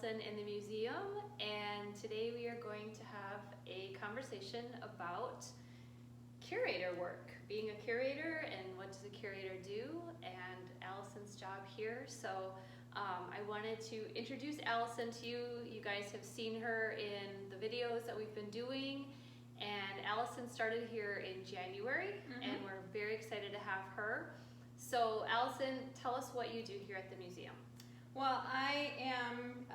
Allison in the museum, and today we are going to have a conversation about curator work, being a curator and what does a curator do, and Allison's job here. So I wanted to introduce Allison to you. You guys have seen her in the videos that we've been doing, and Allison started here in January, and we're very excited to have her. So Allison, tell us what you do here at the museum. Well, I am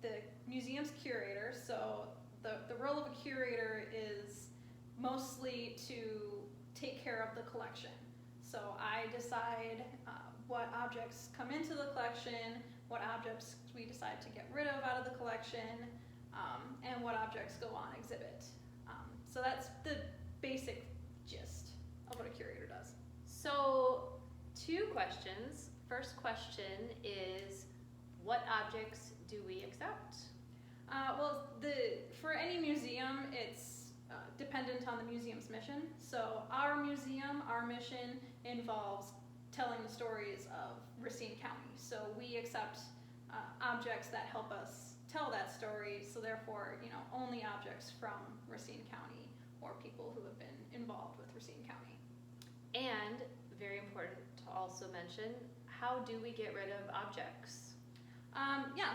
the museum's curator, so the role of a curator is mostly to take care of the collection. So I decide what objects come into the collection, what objects we decide to get rid of out of the collection, and what objects go on exhibit. So that's the basic gist of what a curator does. So 2 questions. First question is, what objects do we accept? Well, for any museum, it's dependent on the museum's mission. So our museum, our mission involves telling the stories of Racine County. So we accept objects that help us tell that story. So therefore, only objects from Racine County or people who have been involved with Racine County. And very important to also mention, how do we get rid of objects?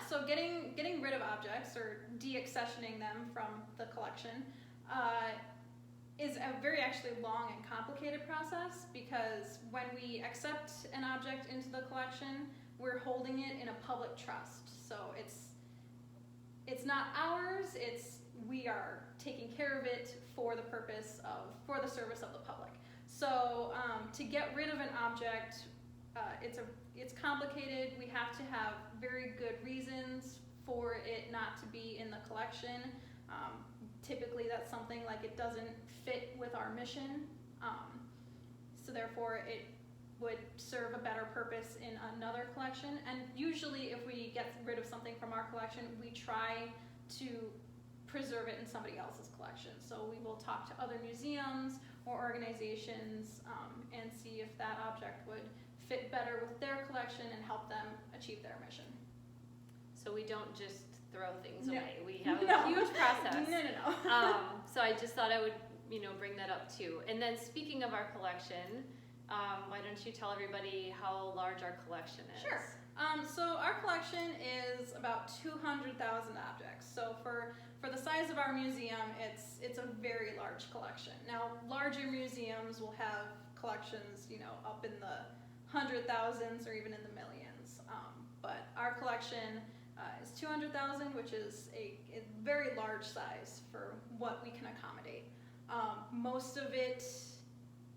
So getting rid of objects or deaccessioning them from the collection is a very actually long and complicated process, because when we accept an object into the collection, we're holding it in a public trust. So it's not ours, we are taking care of it for the service of the public. So to get rid of an object, it's complicated. We have to have very good reasons for it not to be in the collection. Typically that's something like it doesn't fit with our mission, so therefore it would serve a better purpose in another collection. And usually if we get rid of something from our collection, we try to preserve it in somebody else's collection. So we will talk to other museums or organizations and see if that object would fit better with their collection and help them achieve their mission. So we don't just throw things No. away. We have No. a huge process. No. So I just thought I would, bring that up too. And then speaking of our collection, why don't you tell everybody how large our collection is? Sure. So our collection is about 200,000 objects. So for the size of our museum, it's a very large collection. Now, larger museums will have collections, up in the 100,000s or even in the millions. But our collection is 200,000, which is a very large size for what we can accommodate. Most of it,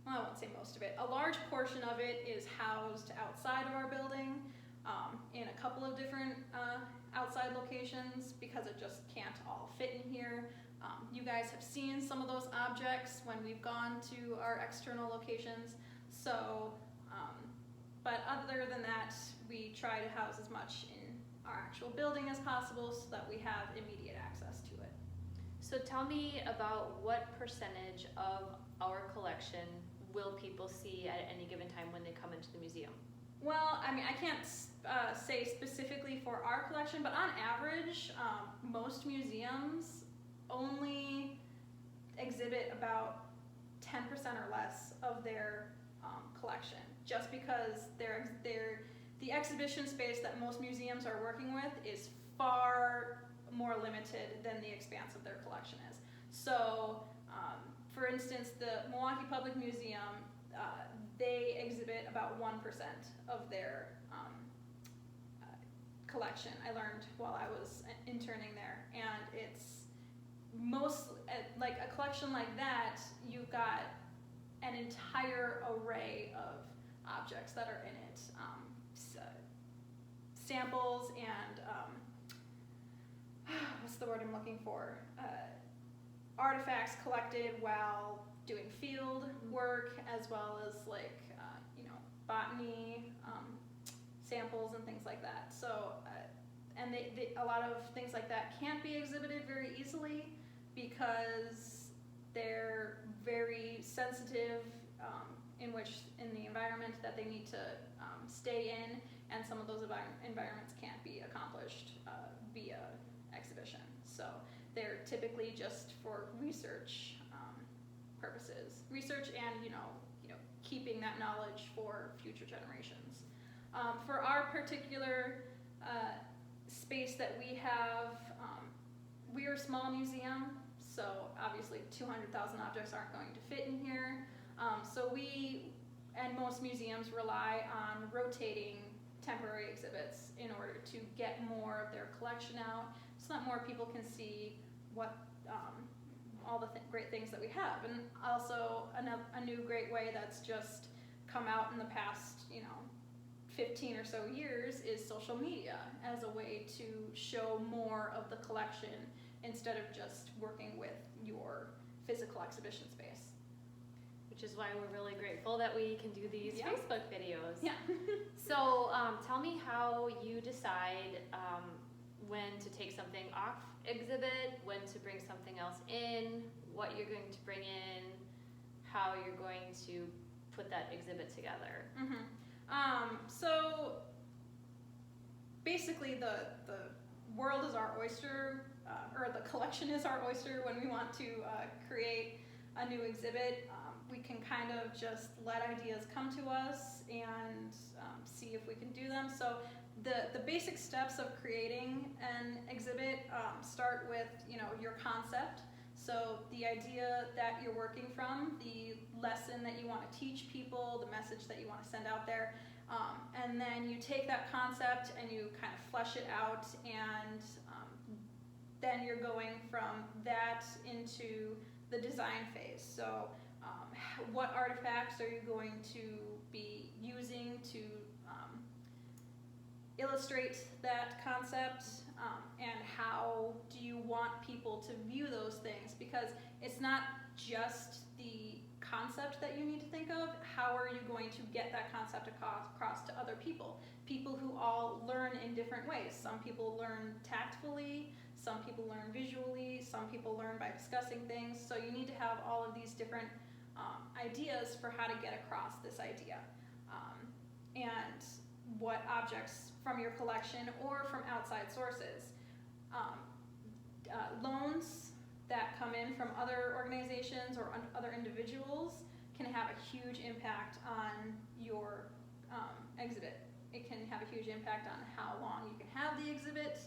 well, I won't say most of it, a large portion of it is housed outside of our building in a couple of different outside locations, because it just can't all fit in here. You guys have seen some of those objects when we've gone to our external locations. So, but other than that, we try to house as much in our actual building as possible so that we have immediate access to it. So tell me about what percentage of our collection will people see at any given time when they come into the museum? Well, I can't say specifically for our collection, but on average, most museums only exhibit about 10% or less of their collection, just because the exhibition space that most museums are working with is far more limited than the expanse of their collection is. So, for instance, the Milwaukee Public Museum, they exhibit about 1% of their collection. I learned while I was interning there, and it's like a collection like that, you've got an entire array of objects that are in it. Samples and what's the word I'm looking for? Artifacts collected while doing field work, as well as botany samples and things like that. So, and a lot of things like that can't be exhibited very easily because they're very sensitive in the environment that they need to stay in, and some of those environments can't be accomplished via exhibition. So they're typically just for research purposes, research and keeping that knowledge for future generations. For our particular space that we have, we're a small museum, so obviously 200,000 objects aren't going to fit in here. So we and most museums rely on rotating temporary exhibits in order to get more of their collection out, so that more people can see what all the great things that we have. And also a new great way that's just come out in the past 15 or so years is social media as a way to show more of the collection instead of just working with your physical exhibition space. Which is why we're really grateful that we can do these Facebook videos. Yeah. So tell me how you decide when to take something off exhibit, when to bring something else in, what you're going to bring in, how you're going to put that exhibit together. Mm-hmm. So basically the world is our oyster, or the collection is our oyster when we want to create a new exhibit. We can kind of just let ideas come to us and see if we can do them. So the basic steps of creating an exhibit start with your concept. So the idea that you're working from, the lesson that you want to teach people, the message that you want to send out there, and then you take that concept and you kind of flesh it out, and then you're going from that into the design phase. So what artifacts are you going to be using to illustrate that concept, and how do you want people to view those things? Because it's not just the concept that you need to think of. How are you going to get that concept across to other people? People who all learn in different ways. Some people learn tactfully, some people learn visually, some people learn by discussing things. So you need to have all of these different ideas for how to get across this idea. And what objects from your collection or from outside sources. Loans that come in from other organizations or other individuals can have a huge impact on your exhibit. It can have a huge impact on how long you can have the exhibit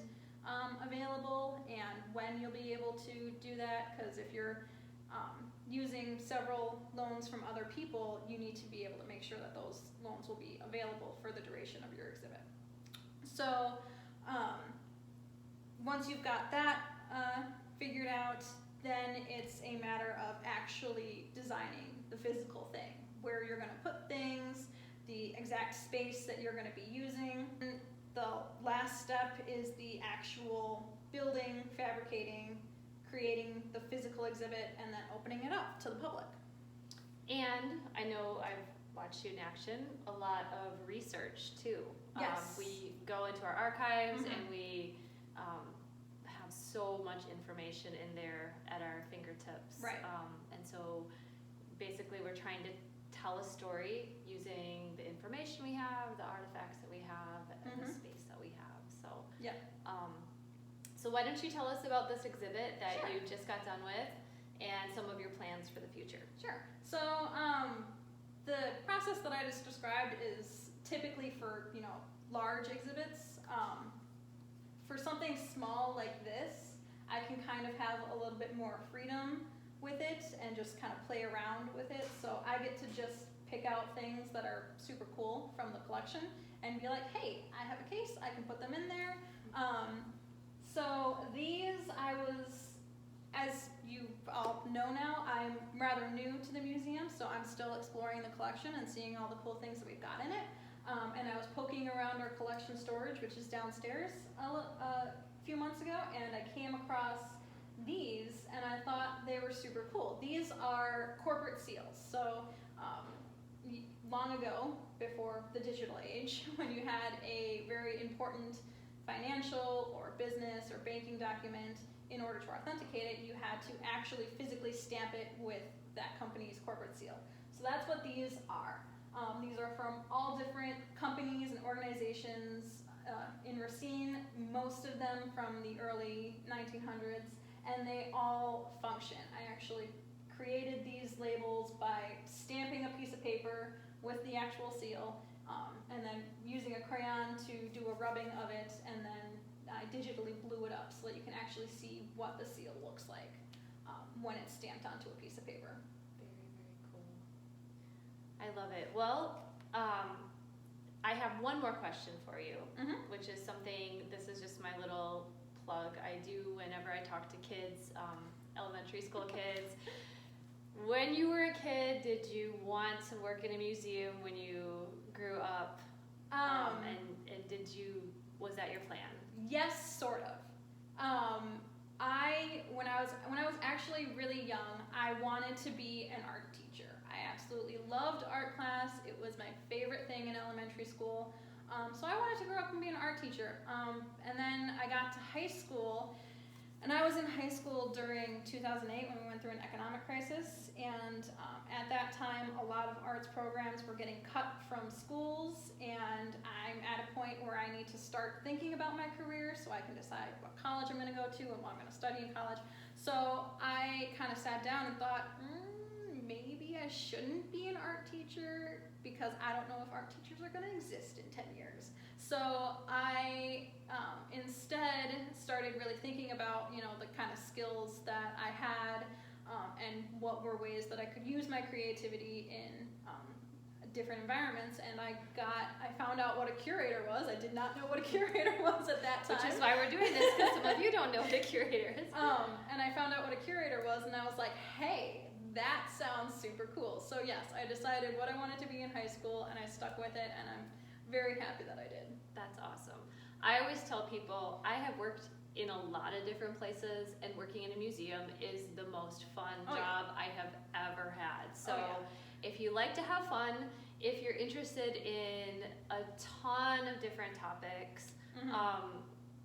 available and when you'll be able to do that, because if you're using several loans from other people, you need to be able to make sure that those loans will be available for the duration of your exhibit. So once you've got that figured out, then it's a matter of actually designing the physical thing, where you're going to put things, the exact space that you're going to be using. The last step is the actual building, fabricating, creating the physical exhibit, and then opening it up to the public. And I know I've watched you in action, a lot of research too. Yes. We go into our archives Mm-hmm. and we have so much information in there at our fingertips. Right. And so basically we're trying to tell a story using the information we have, the artifacts that we have, and the space that we have. So Yeah. So why don't you tell us about this exhibit that Sure. you just got done with and some of your plans for the future? Sure. So the process that I just described is typically for large exhibits. For something small like this, I can kind of have a little bit more freedom with it and just kind of play around with it. So I get to just pick out things that are super cool from the collection and be like, hey, I have a case, I can put them in there. So these, as you all know now, I'm rather new to the museum, so I'm still exploring the collection and seeing all the cool things that we've got in it. And I was poking around our collection storage, which is downstairs, a few months ago, and I came across these, and I thought they were super cool. These are corporate seals. So long ago, before the digital age, when you had a very important financial or business or banking document, in order to authenticate it, you had to actually physically stamp it with that company's corporate seal. So that's what these are. These are from all different companies and organizations in Racine, most of them from the early 1900s, and they all function. I actually created these labels by stamping a piece of paper with the actual seal, and then using a crayon to do a rubbing of it, and then I digitally blew it up so that you can actually see what the seal looks like when it's stamped onto a piece of paper. Very, very cool. I love it. Well, I have one more question for you, which is something, this is just my little plug I do whenever I talk to kids, elementary school kids. When you were a kid, did you want to work in a museum when you grew up? And did you, was that your plan? Yes, sort of. When I was actually really young, I wanted to be an art teacher. I absolutely loved art class. It was my favorite thing in elementary school. So I wanted to grow up and be an art teacher. And then I got to high school, and I was in high school during 2008 when we went through an economic crisis. And at that time, a lot of arts programs were getting cut from schools, and I'm at a point where I need to start thinking about my career so I can decide what college I'm going to go to and what I'm going to study in college. So I kind of sat down and thought, maybe I shouldn't be an art teacher because I don't know if art teachers are going to exist in 10 years. So I instead started really thinking about, the kind of skills that I had and what were ways that I could use my creativity in different environments. And I found out what a curator was. I did not know what a curator was at that time. Which is why we're doing this, because some of you don't know what a curator is. And I found out what a curator was, and I was like, hey, that sounds super cool. So yes, I decided what I wanted to be in high school, and I stuck with it, and I'm very happy that I did. That's awesome. I always tell people I have worked in a lot of different places, and working in a museum is the most fun job I have ever had. So if you like to have fun, if you're interested in a ton of different topics,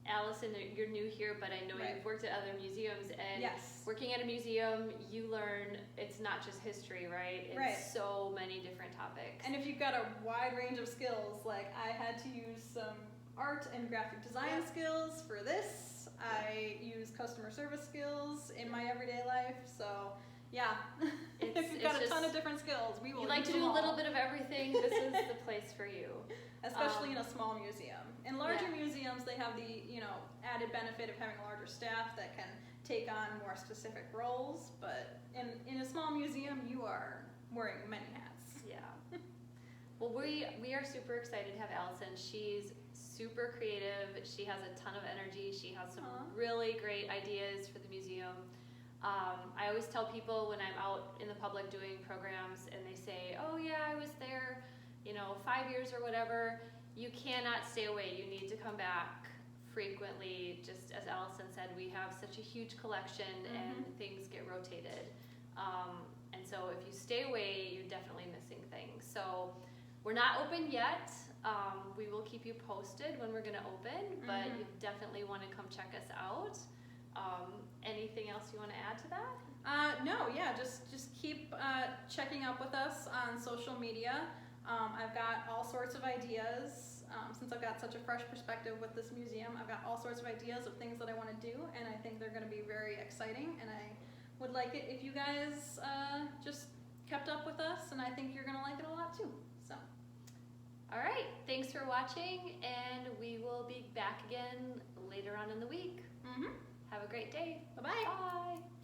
Allison, you're new here, but I know you've worked at other museums, and working at a museum, you learn it's not just history, right? It's so many different topics. And if you've got a wide range of skills, like I had to use some art and graphic design skills for this. I use customer service skills in my everyday life, so if you've got a ton of different skills, we will. You like to do a little bit of everything. This is the place for you, especially in a small museum. In larger museums, they have the added benefit of having a larger staff that can take on more specific roles. But in a small museum, you are wearing many hats. Yeah. Well, we are super excited to have Allison. She's super creative. She has a ton of energy. She has some really great ideas for the museum. I always tell people when I'm out in the public doing programs and they say, oh yeah, I was there, 5 years or whatever, you cannot stay away. You need to come back frequently. Just as Allison said, we have such a huge collection and things get rotated. And so if you stay away, you're definitely missing things. So we're not open yet. We will keep you posted when we're going to open, but you definitely want to come check us out. Anything else you want to add to that? No, just keep checking up with us on social media. I've got all sorts of ideas. Since I've got such a fresh perspective with this museum, I've got all sorts of ideas of things that I want to do, and I think they're going to be very exciting, and I would like it if you guys just kept up with us, and I think you're going to like it a lot too. So, all right, thanks for watching, and we will be back again later on in the week. Have a great day. Bye-bye. Bye.